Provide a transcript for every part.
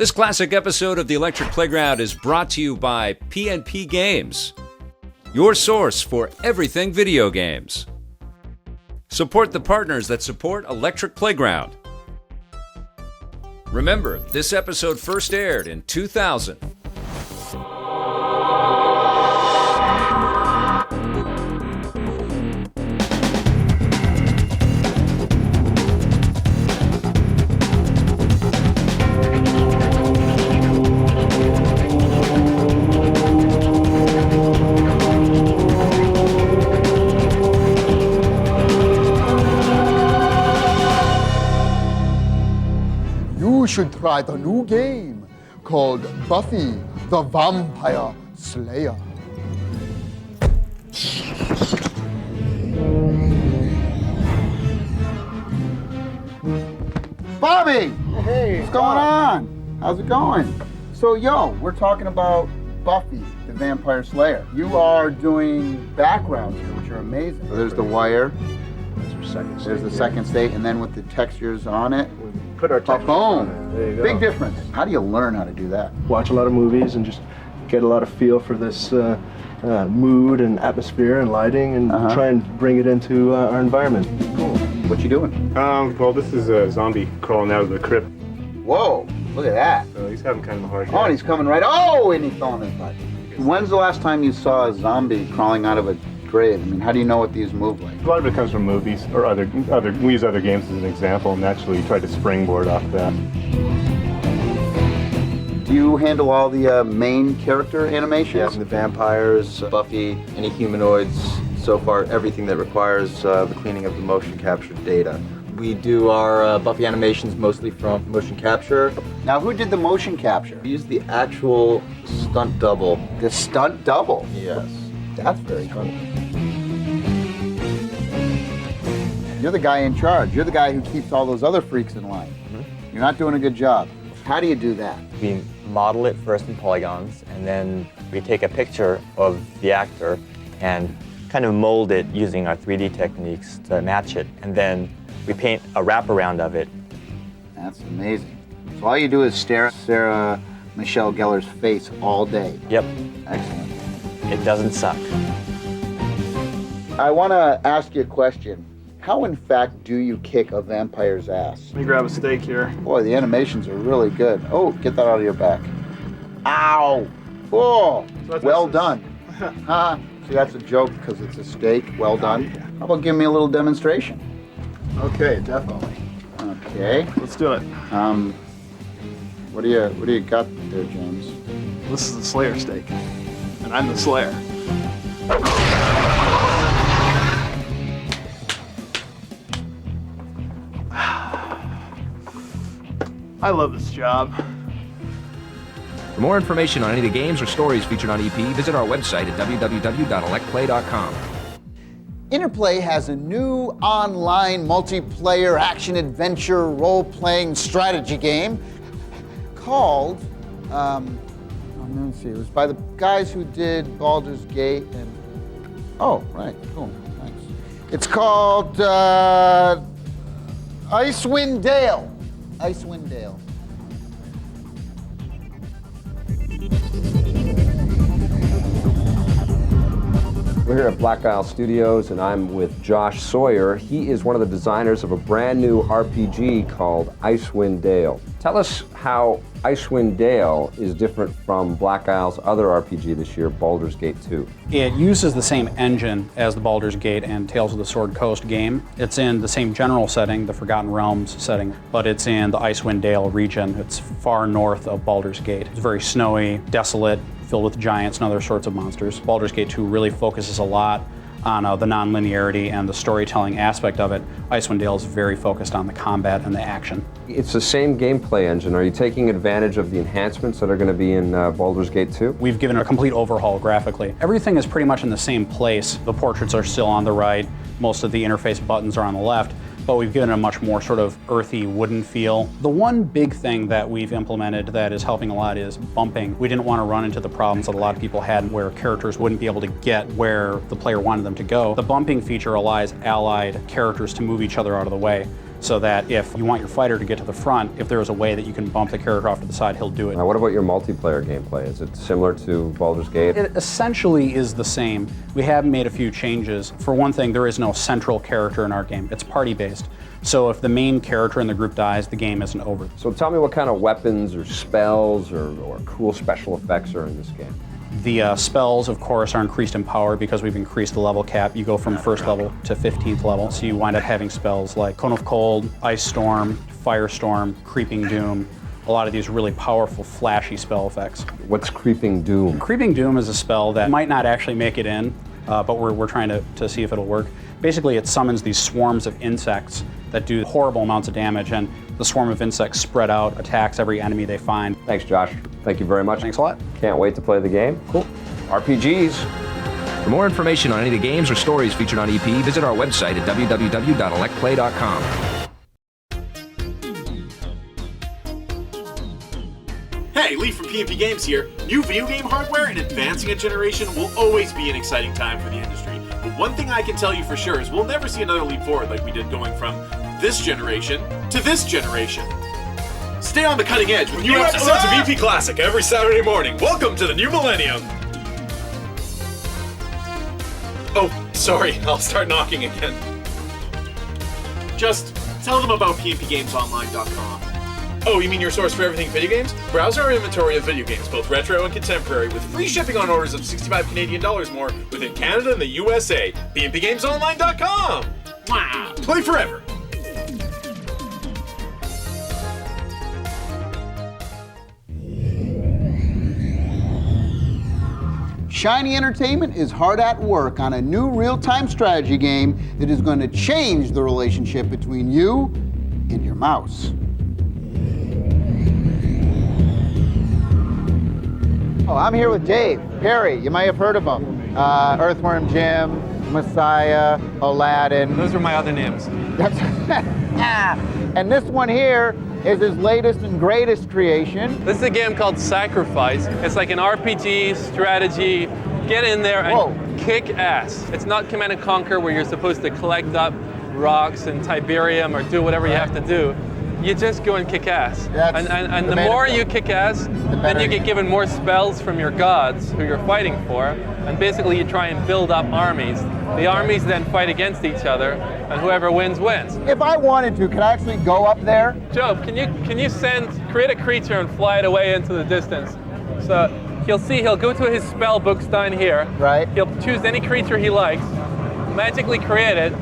This classic episode of the Electric Playground is brought to you by P&P Games, your source for everything video games. Support the partners that support Electric Playground. Remember, this episode first aired in 2000. You should try the new game called Buffy the Vampire Slayer. Bobby! Hey, what's going on? How's it going? So, we're talking about Buffy the Vampire Slayer. You are doing backgrounds here, which are amazing. So there's the wire. There's the second state, and then with the textures on it. Put our textures on it. There you go. Big difference. How do you learn how to do that? Watch a lot of movies and just get a lot of feel for this mood and atmosphere and lighting, and try and bring it into our environment. Cool. What you doing? Well, this is a zombie crawling out of the crypt. Whoa, look at that. So he's having kind of a hard Oh, time. and he's coming right. Oh, and he's throwing his butt. When's the last time you saw a zombie crawling out of a grave? I mean, how do you know what these move like? A lot of it comes from movies or other. We use other games as an example, and naturally try to springboard off that. Do you handle all the main character animations? Yes, the vampires, Buffy, any humanoids, so far everything that requires the cleaning of the motion capture data. We do our Buffy animations mostly from motion capture. Now, who did the motion capture? We use the actual stunt double. The stunt double? Yes. That's very cool. You're the guy in charge. You're the guy who keeps all those other freaks in line. You're not doing a good job. How do you do that? We model it first in polygons, and then we take a picture of the actor and kind of mold it using our 3D techniques to match it, and then we paint a wraparound of it. That's amazing. So all you do is stare at Sarah Michelle Gellar's face all day. Yep. Excellent. It doesn't suck. I want to ask you a question. How, in fact, do you kick a vampire's ass? Let me grab a steak here. Boy, the animations are really good. Oh, get that out of your back. Ow! Oh, well done. See, that's a joke because it's a steak. Well done. Yeah. How about giving me a little demonstration? Okay, definitely. Okay. Let's do it. What do you got there, James? This is the Slayer steak, and I'm the Slayer. I love this job. For more information on any of the games or stories featured on EP, visit our website at www.electplay.com. Interplay has a new online multiplayer action-adventure role-playing strategy game called, let me see, it was by the guys who did Baldur's Gate and, oh, right, cool, thanks. It's called Icewind Dale. Icewind Dale. We're here at Black Isle Studios, and I'm with Josh Sawyer. He is one of the designers of a brand new RPG called Icewind Dale. Tell us how Icewind Dale is different from Black Isle's other RPG this year, Baldur's Gate 2. It uses the same engine as the Baldur's Gate and Tales of the Sword Coast game. It's in the same general setting, the Forgotten Realms setting, but it's in the Icewind Dale region. It's far north of Baldur's Gate. It's very snowy, desolate, filled with giants and other sorts of monsters. Baldur's Gate 2 really focuses a lot on the non-linearity and the storytelling aspect of it. Icewind Dale is very focused on the combat and the action. It's the same gameplay engine. Are you taking advantage of the enhancements that are going to be in Baldur's Gate 2? We've given it a complete overhaul graphically. Everything is pretty much in the same place. The portraits are still on the right. Most of the interface buttons are on the left. But we've given it a much more sort of earthy, wooden feel. The one big thing that we've implemented that is helping a lot is bumping. We didn't want to run into the problems that a lot of people had where characters wouldn't be able to get where the player wanted them to go. The bumping feature allows allied characters to move each other out of the way. so that if you want your fighter to get to the front, if there is a way that you can bump the character off to the side, he'll do it. Now, what about your multiplayer gameplay? Is it similar to Baldur's Gate? It essentially is the same. We have made a few changes. For one thing, there is no central character in our game. It's party-based. So if the main character in the group dies, the game isn't over. So tell me what kind of weapons or spells or cool special effects are in this game. The spells, of course, are increased in power because we've increased the level cap. You go from first level to 15th level, so you wind up having spells like Cone of Cold, Ice Storm, Firestorm, Creeping Doom, a lot of these really powerful, flashy spell effects. What's Creeping Doom? Creeping Doom is a spell that might not actually make it in, but we're trying to see if it'll work. Basically, it summons these swarms of insects that do horrible amounts of damage, and the swarm of insects spread out, attacks every enemy they find. Thanks, Josh. Thank you very much. Thanks a lot. Can't wait to play the game. Cool. RPGs. For more information on any of the games or stories featured on EP, visit our website at www.electplay.com. Hey, Lee from P&P Games here. New video game hardware and advancing a generation will always be an exciting time for the industry. But one thing I can tell you for sure is we'll never see another leap forward like we did going from this generation to this generation. Stay on the cutting edge with new episodes of EP Classic every Saturday morning. Welcome to the new millennium. Oh, sorry, I'll start knocking again. Just tell them about pnpgamesonline.com. Oh, you mean your source for everything video games? Browse our inventory of video games, both retro and contemporary, with free shipping on orders of $65 Canadian more within Canada and the USA. pnpgamesonline.com. Wow. Play forever. Shiny Entertainment is hard at work on a new real-time strategy game that is going to change the relationship between you and your mouse. Oh, I'm here with Dave Perry. You might have heard of him. Earthworm Jim, Messiah, Aladdin. Those are my other names. And this one here is his latest and greatest creation. This is a game called Sacrifice. It's like an RPG strategy. Get in there and kick ass. It's not Command and Conquer where you're supposed to collect up rocks and Tiberium or do whatever you have to do. You just go and kick ass. And the more you kick ass, then you get given more spells from your gods who you're fighting for. And basically you try and build up armies. The armies then fight against each other, and whoever wins, wins. If I wanted to, could I actually go up there? Job, can you create a creature and fly it away into the distance? So he'll go to his spell books down here. Right. He'll choose any creature he likes, magically create it.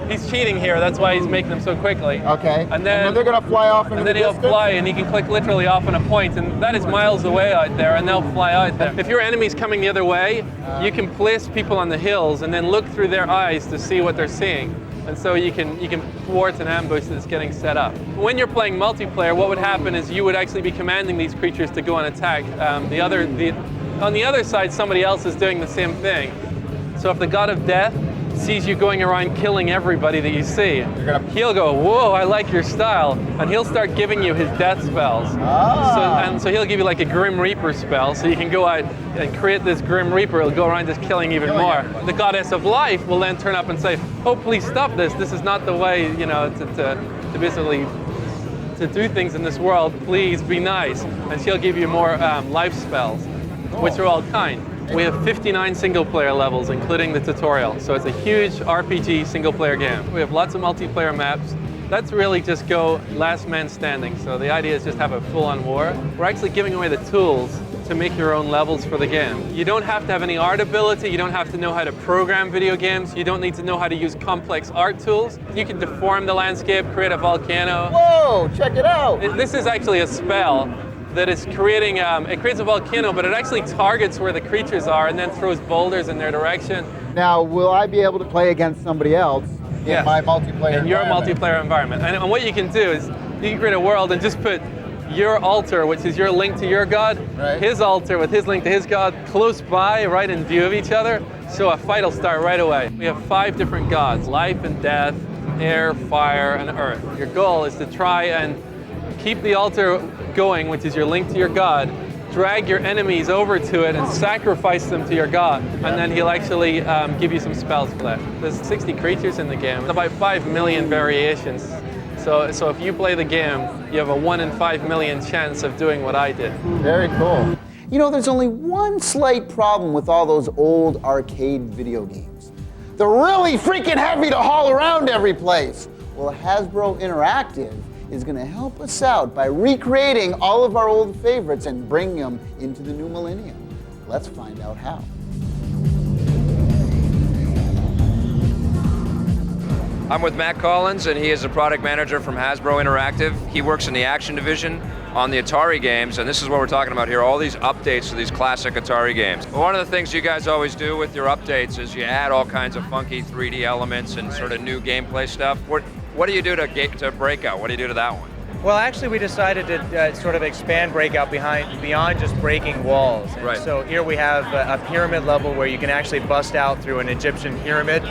He's cheating here, that's why he's making them so quickly. Okay. And then they're gonna fly off into the distance? And then he'll fly, and he can click literally off on a point, and that is miles away out there, and they'll fly out there. If your enemy's coming the other way, you can place people on the hills and then look through their eyes to see what they're seeing. And so you can thwart an ambush that's getting set up. When you're playing multiplayer, what would happen is you would actually be commanding these creatures to go and attack. On the other side, somebody else is doing the same thing. So if the god of death sees you going around killing everybody that you see, he'll go, whoa, I like your style, and he'll start giving you his death spells. So he'll give you like a Grim Reaper spell, so you can go out and create this Grim Reaper. He'll go around just killing even more. The goddess of life will then turn up and say, oh, please stop this. This is not the way, to basically to do things in this world. Please be nice. And she'll give you more life spells, which are all kind. We have 59 single-player levels, including the tutorial. So it's a huge RPG single-player game. We have lots of multiplayer maps. That's really just go last man standing. So the idea is just have a full-on war. We're actually giving away the tools to make your own levels for the game. You don't have to have any art ability. You don't have to know how to program video games. You don't need to know how to use complex art tools. You can deform the landscape, create a volcano. Whoa, check it out. This is actually a spell that is creating, it creates a volcano, but it actually targets where the creatures are and then throws boulders in their direction. Now, will I be able to play against somebody else in my multiplayer in your multiplayer environment? And what you can do is, you can create a world and just put your altar, which is your link to your god, his altar with his link to his god, close by, right in view of each other, so a fight will start right away. We have 5 different gods, life and death, air, fire, and earth. Your goal is to try and keep the altar going, which is your link to your god, drag your enemies over to it and sacrifice them to your god, and then he'll actually give you some spells for that. There's 60 creatures in the game, about 5 million variations. So if you play the game, you have a 1 in 5 million chance of doing what I did. Very cool. You know, there's only one slight problem with all those old arcade video games. They're really freaking heavy to haul around every place. Well, Hasbro Interactive is going to help us out by recreating all of our old favorites and bringing them into the new millennium. Let's find out how. I'm with Matt Collins, and he is a product manager from Hasbro Interactive. He works in the action division on the Atari games, and this is what we're talking about here, all these updates to these classic Atari games. One of the things you guys always do with your updates is you add all kinds of funky 3D elements and sort of new gameplay stuff. What do you do to Breakout? What do you do to that one? Well, actually, we decided to sort of expand Breakout beyond just breaking walls. Right. So here we have a pyramid level where you can actually bust out through an Egyptian pyramid.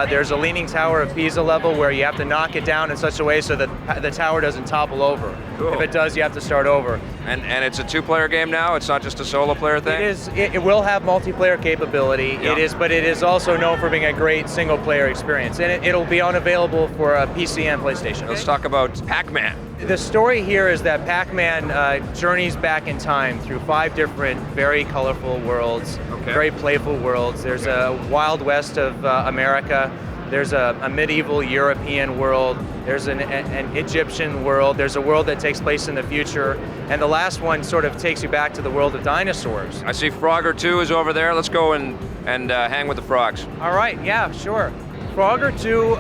There's a Leaning Tower of Pisa level where you have to knock it down in such a way so that the tower doesn't topple over. Cool. If it does, you have to start over. And it's a two-player game now? It's not just a solo-player thing? It is. It will have multiplayer capability. Yeah. But it is also known for being a great single-player experience. And it'll be unavailable for PC and PlayStation. Let's talk about Pac-Man. The story here is that Pac-Man journeys back in time through 5 different, very colorful worlds, very playful worlds. There's a Wild West of America. There's a medieval European world. There's an Egyptian world. There's a world that takes place in the future. And the last one sort of takes you back to the world of dinosaurs. I see Frogger 2 is over there. Let's go and hang with the frogs. All right, yeah, sure. Frogger 2,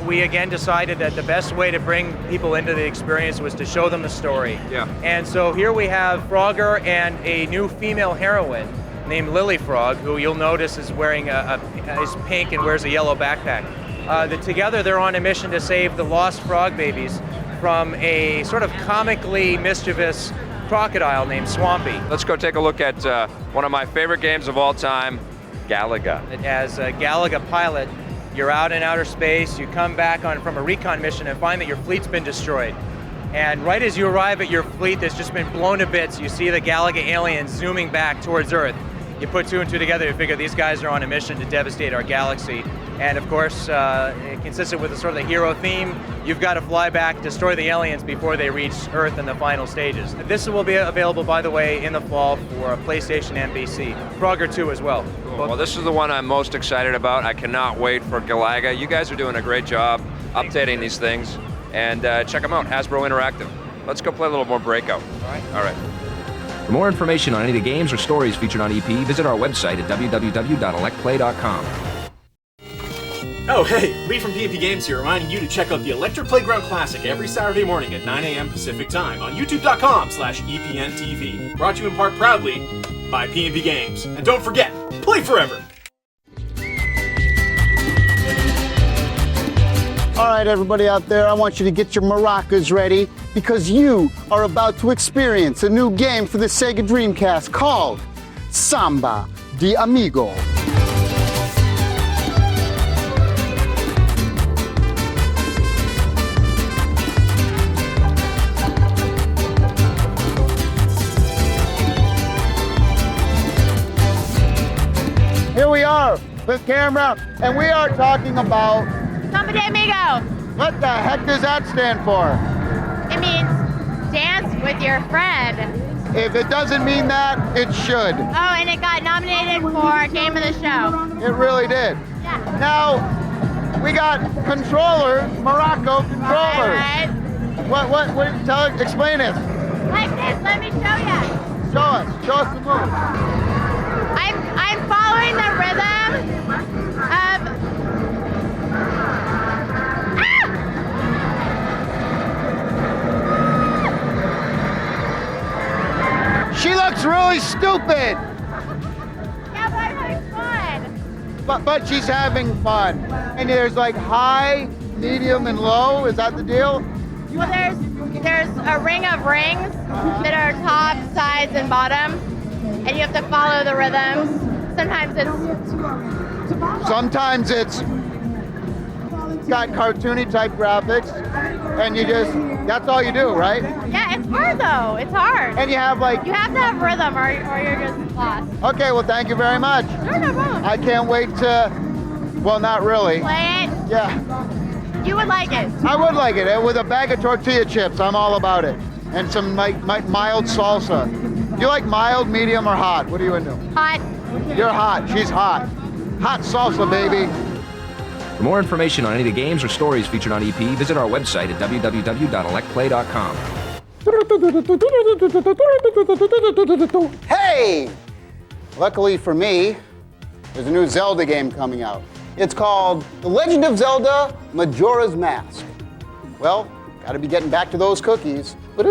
we again decided that the best way to bring people into the experience was to show them the story. Yeah. And so here we have Frogger and a new female heroine named Lily Frog, who you'll notice is wearing is pink and wears a yellow backpack. Together they're on a mission to save the lost frog babies from a sort of comically mischievous crocodile named Swampy. Let's go take a look at one of my favorite games of all time, Galaga. As a Galaga pilot, you're out in outer space, you come back from a recon mission and find that your fleet's been destroyed. And right as you arrive at your fleet that's just been blown to bits, you see the Galaga aliens zooming back towards Earth. You put 2 and 2 together, you figure these guys are on a mission to devastate our galaxy. And of course, consistent with the sort of the hero theme, you've got to fly back, destroy the aliens before they reach Earth in the final stages. This will be available, by the way, in the fall for PlayStation and PC. Frogger 2 as well. Cool. Well, this is the one I'm most excited about. I cannot wait for Galaga. You guys are doing a great job updating these things. And check them out, Hasbro Interactive. Let's go play a little more Breakout. All right. For more information on any of the games or stories featured on EP, visit our website at www.electplay.com. Oh hey, Lee from PNP Games here, reminding you to check out the Electric Playground Classic every Saturday morning at 9 a.m. Pacific Time on youtube.com/EPNTV. Brought to you in part proudly by PNP Games. And don't forget, play forever! All right, everybody out there, I want you to get your maracas ready because you are about to experience a new game for the Sega Dreamcast called Samba Di Amigo. Here we are with camera, and we are talking about Samba Di Amigo. What the heck does that stand for? It means dance with your friend. If it doesn't mean that, it should. Oh, and it got nominated for Game of the Show. It really did. Yeah. Now, we got controllers, Morocco controllers. Right. Explain it. Like this, let me show you. Show us the move. I'm following the rhythm of She looks really stupid. Yeah, but I'm having fun. But she's having fun. And there's like high, medium, and low. Is that the deal? Well, there's a ring of rings that are top, sides, and bottom, and you have to follow the rhythms. Sometimes it's got cartoony type graphics, and that's all you do, right? Yeah, it's hard though. It's hard. And you have you have to have rhythm, or you're just lost. Okay, well, thank you very much. Sure, no problem. I can't wait to, well, not really. Play it? Yeah. You would like it. I would like it. With a bag of tortilla chips, I'm all about it. And some mild salsa. Do you like mild, medium, or hot? What are you into? Hot. You're hot. She's hot. Hot salsa, baby. For more information on any of the games or stories featured on EP, visit our website at www.electplay.com. Hey! Luckily for me, there's a new Zelda game coming out. It's called The Legend of Zelda Majora's Mask. Well, gotta be getting back to those cookies. Hey,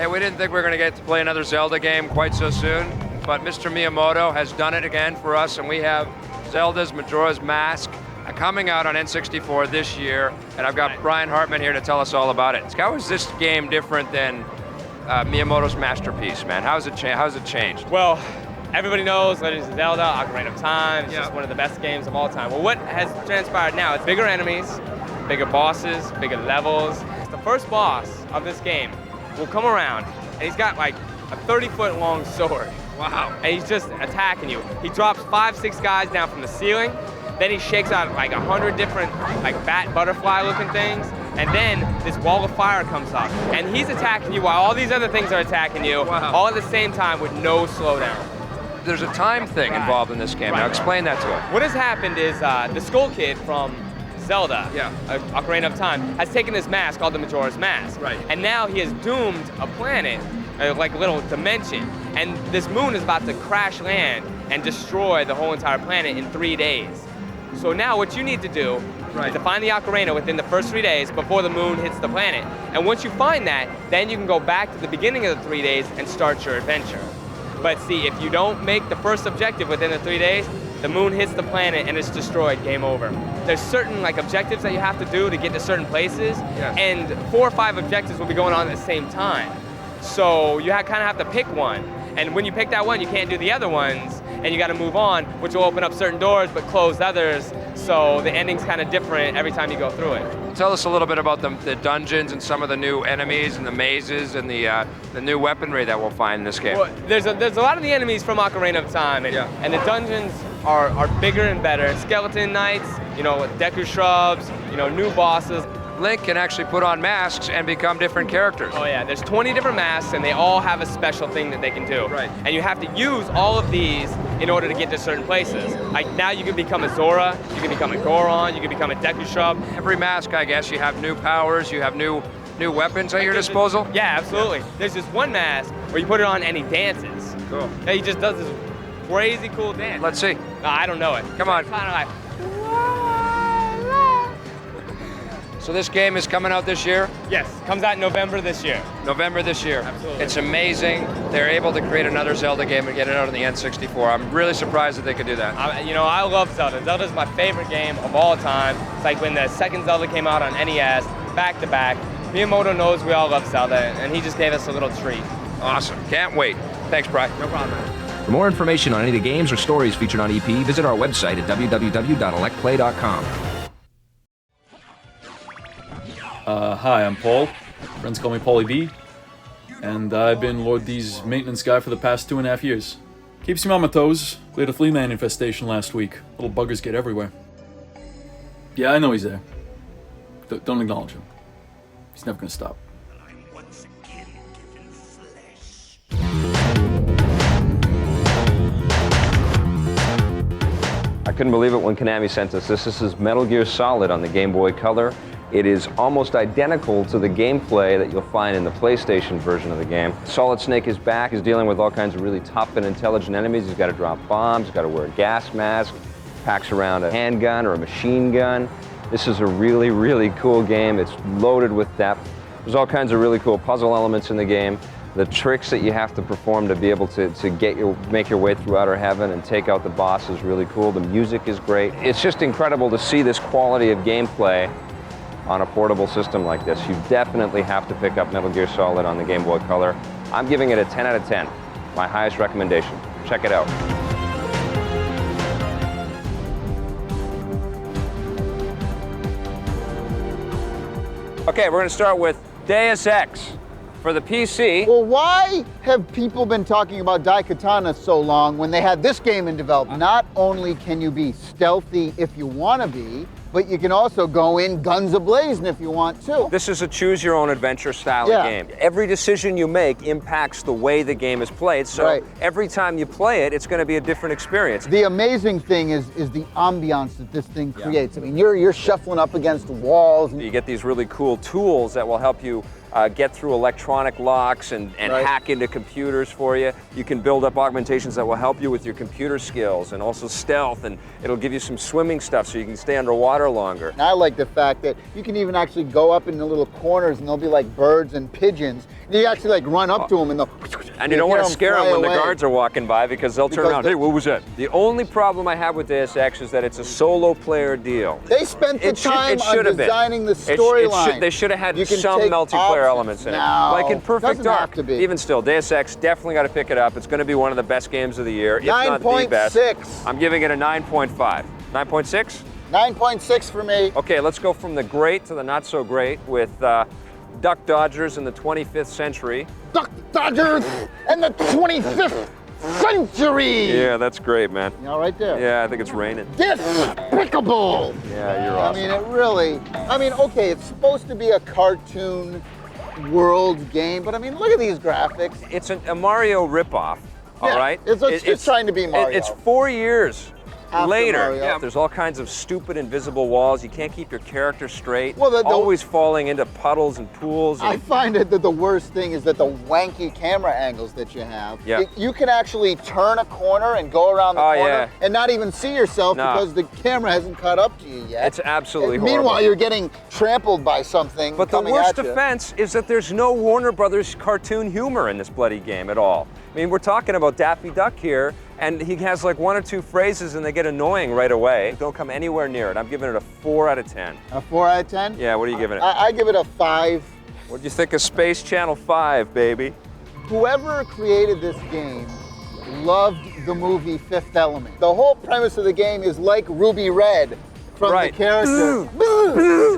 we didn't think we were going to get to play another Zelda game quite so soon, but Mr. Miyamoto has done it again for us, and we have Zelda's Majora's Mask coming out on N64 this year, and I've got Brian Hartman here to tell us all about it. How is this game different than Miyamoto's masterpiece, man? How's it changed? Well, everybody knows Legend of Zelda, Ocarina of Time. It's just one of the best games of all time. Well, what has transpired now is bigger enemies, bigger bosses, bigger levels. The first boss of this game will come around, and he's got like a 30-foot long sword. Wow. And he's just attacking you. He drops 5-6 guys down from the ceiling, then he shakes out like 100 different like bat butterfly looking things, and then this wall of fire comes up, and he's attacking you while all these other things are attacking you, all at the same time with no slowdown. There's a time thing involved in this game. Now explain that to us. What has happened is the Skull Kid from Zelda, Ocarina of Time, has taken this mask called the Majora's Mask. Right. And now he has doomed a planet, like a little dimension, and this moon is about to crash land and destroy the whole entire planet in 3 days. So now what you need to do is to find the ocarina within the first 3 days before the moon hits the planet. And once you find that, then you can go back to the beginning of the 3 days and start your adventure. But see, if you don't make the first objective within the 3 days, the moon hits the planet and it's destroyed, game over. There's certain like objectives that you have to do to get to certain places, and 4 or 5 objectives will be going on at the same time. So you kind of have to pick one. And when you pick that one, you can't do the other ones, and you got to move on, which will open up certain doors but close others. So the ending's kind of different every time you go through it. Tell us a little bit about the dungeons and some of the new enemies and the mazes and the new weaponry that we'll find in this game. Well, there's a lot of the enemies from Ocarina of Time, and the dungeons are bigger and better. Skeleton knights, with Deku shrubs, new bosses. Link can actually put on masks and become different characters. Oh yeah, there's 20 different masks, and they all have a special thing that they can do. Right. And you have to use all of these in order to get to certain places. Like now you can become a Zora, you can become a Goron, you can become a Deku shrub. Every mask, I guess, you have new powers, you have new weapons at your disposal? Yeah, absolutely. There's this one mask where you put it on and he dances. Cool. And he just does this crazy cool dance. Let's see. No, I don't know it. Come on. Kind of like. So this game is coming out this year? Yes, comes out in November this year. November this year. Absolutely. It's amazing. They're able to create another Zelda game and get it out on the N64. I'm really surprised that they could do that. I love Zelda. Zelda's my favorite game of all time. It's like when the second Zelda came out on NES, back to back. Miyamoto knows we all love Zelda, and he just gave us a little treat. Awesome. Can't wait. Thanks, Brian. No problem. For more information on any of the games or stories featured on EP, visit our website at www.electplay.com. Hi, I'm Paul. Friends call me Paulie B. And I've been Lord D's maintenance guy for the past 2.5 years. Keeps me on my toes. We had a flea man infestation last week. Little buggers get everywhere. Yeah, I know he's there. Don't acknowledge him. He's never gonna stop. I couldn't believe it when Konami sent us this. This is Metal Gear Solid on the Game Boy Color. It is almost identical to the gameplay that you'll find in the PlayStation version of the game. Solid Snake is back. He's dealing with all kinds of really tough and intelligent enemies. He's got to drop bombs, he's got to wear a gas mask, packs around a handgun or a machine gun. This is a really, really cool game. It's loaded with depth. There's all kinds of really cool puzzle elements in the game. The tricks that you have to perform to be able to make your way through Outer Heaven and take out the boss is really cool. The music is great. It's just incredible to see this quality of gameplay on a portable system like this. You definitely have to pick up Metal Gear Solid on the Game Boy Color. I'm giving it a 10 out of 10. My highest recommendation. Check it out. Okay, we're going to start with Deus Ex. For the PC. Well, why have people been talking about Daikatana so long when they had this game in development? Not only can you be stealthy if you want to be, but you can also go in guns a-blazing if you want to. This is a choose-your-own-adventure style of game. Every decision you make impacts the way the game is played, so every time you play it, it's going to be a different experience. The amazing thing is the ambiance that this thing creates. I mean, you're shuffling up against walls. You get these really cool tools that will help you get through electronic locks and hack into computers for you. You can build up augmentations that will help you with your computer skills and also stealth, and it'll give you some swimming stuff so you can stay underwater longer. And I like the fact that you can even actually go up in the little corners and there'll be like birds and pigeons. And you actually like run up to them and they'll... And you don't want to scare them when the guards are walking by because they'll turn around. Hey, what was that? The only problem I have with Deus Ex is that it's a solo player deal. They spent the time on designing the storyline. They should have had some multiplayer elements in it. Like in Perfect Dark. Even still, Deus Ex, definitely got to pick it up. It's going to be one of the best games of the year, if not the best. 9.6. I'm giving it a 9.5. 9.6? 9.6 for me. Okay, let's go from the great to the not so great with Duck Dodgers in the 25th century. Duck Dodgers in the 25th century! Yeah, that's great, man. You all right there? Yeah, I think it's raining. Despicable! Yeah, you're awesome. I mean, it really, okay, it's supposed to be a cartoon world game, but I mean, look at these graphics. It's a Mario ripoff, all right? It's trying to be Mario. It's 4 years later. Mario. Yeah, there's all kinds of stupid invisible walls. You can't keep your character straight. Well, always falling into puddles and pools. I find it that the worst thing is that the wanky camera angles that you have. Yeah. You can actually turn a corner and go around the corner and not even see yourself because the camera hasn't caught up to you yet. It's absolutely horrible. Meanwhile, you're getting trampled by something. But the worst offense is that there's no Warner Brothers cartoon humor in this bloody game at all. I mean, we're talking about Daffy Duck here, and he has like 1 or 2 phrases and they get annoying right away. Don't come anywhere near it. I'm giving it a 4 out of 10. A 4 out of 10? Yeah, what are you giving it? I give it a 5. What'd you think of Space Channel 5, baby? Whoever created this game loved the movie Fifth Element. The whole premise of the game is like Ruby Red from the character.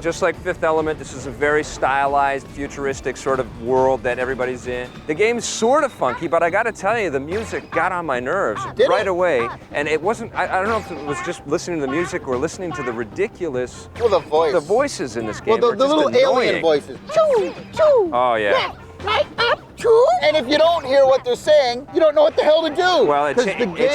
Just like Fifth Element, this is a very stylized, futuristic sort of world that everybody's in. The game's sort of funky, but I gotta tell you, the music got on my nerves right away. And it wasn't, I don't know if it was just listening to the music or listening to the ridiculous... Well, the voices in this game the are just little annoying. alien voices. Choo, choo. Oh, yeah. Right up, choo. And if you don't hear what they're saying, you don't know what the hell to do. Well, it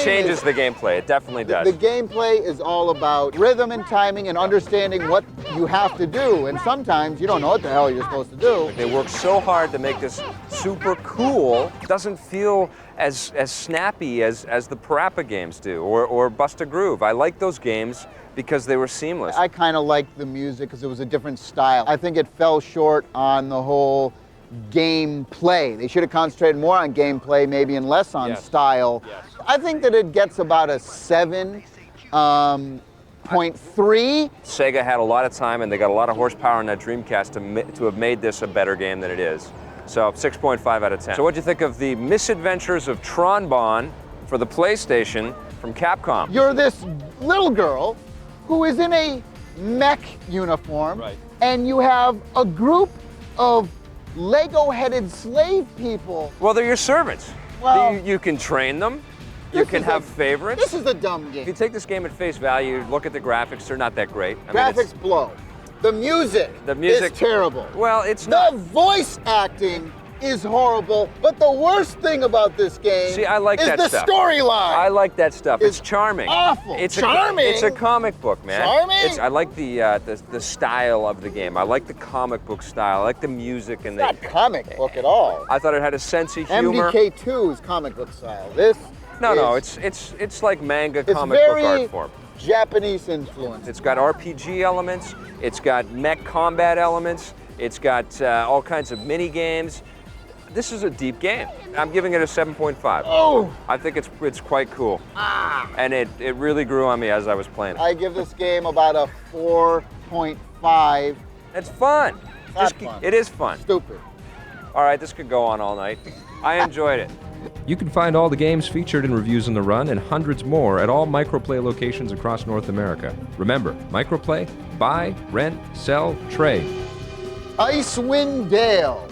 changes the gameplay. It definitely does. The gameplay is all about rhythm and timing and understanding what you have to do. And sometimes you don't know what the hell you're supposed to do. They work so hard to make this super cool. It doesn't feel as snappy as the Parappa games do, or Bust a Groove. I like those games because they were seamless. I kind of liked the music because it was a different style. I think it fell short on the whole gameplay. They should have concentrated more on gameplay, maybe, and less on style. Yes. I think that it gets about a 7.3. SEGA had a lot of time and they got a lot of horsepower in that Dreamcast to have made this a better game than it is. So 6.5 out of 10. So what'd you think of the Misadventures of Tron for the PlayStation from Capcom? You're this little girl who is in a mech uniform, and you have a group of Lego-headed slave people. Well, they're your servants. Well, you can train them. You can have favorites. This is a dumb game. If you take this game at face value, look at the graphics, they're not that great. Graphics blow. The music is terrible. Well, it's not. The voice acting is horrible, but the worst thing about this game is the storyline. I like that stuff. It's charming. Awful. It's charming. It's a comic book, man. Charming. I like the style of the game. I like the comic book style. I like the music and not comic book at all. I thought it had a sense of humor. MDK2 is comic book style. No, it's like manga comic book art form. Japanese influence. It's got RPG elements. It's got mech combat elements. It's got all kinds of mini games. This is a deep game. I'm giving it a 7.5. Oh! I think it's quite cool. And it really grew on me as I was playing it. I give this game about a 4.5. It's fun. It's not fun. It is fun. Stupid. All right, this could go on all night. I enjoyed it. You can find all the games featured in Reviews in the Run and hundreds more at all Microplay locations across North America. Remember, Microplay, buy, rent, sell, trade. Icewind Dale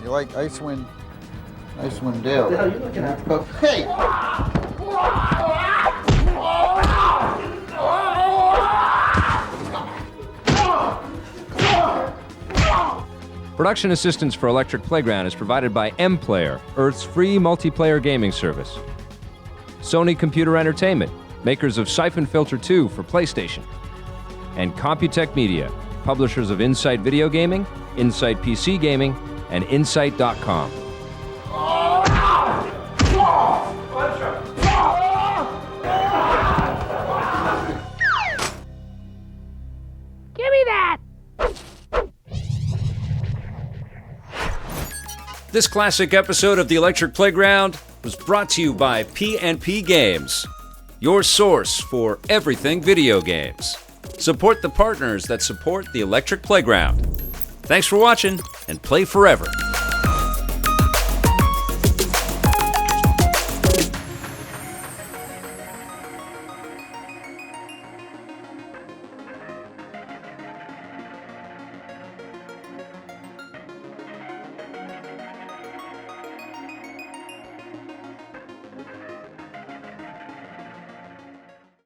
You like Icewind Dale? What the hell are you looking at? Oh, hey! Production assistance for Electric Playground is provided by M-Player, Earth's free multiplayer gaming service. Sony Computer Entertainment, makers of Siphon Filter 2 for PlayStation. And Computech Media, publishers of Insight Video Gaming, Insight PC Gaming, and Insight.com. Give me that! This classic episode of the Electric Playground was brought to you by P&P Games, your source for everything video games. Support the partners that support the Electric Playground. Thanks for watching, and play forever.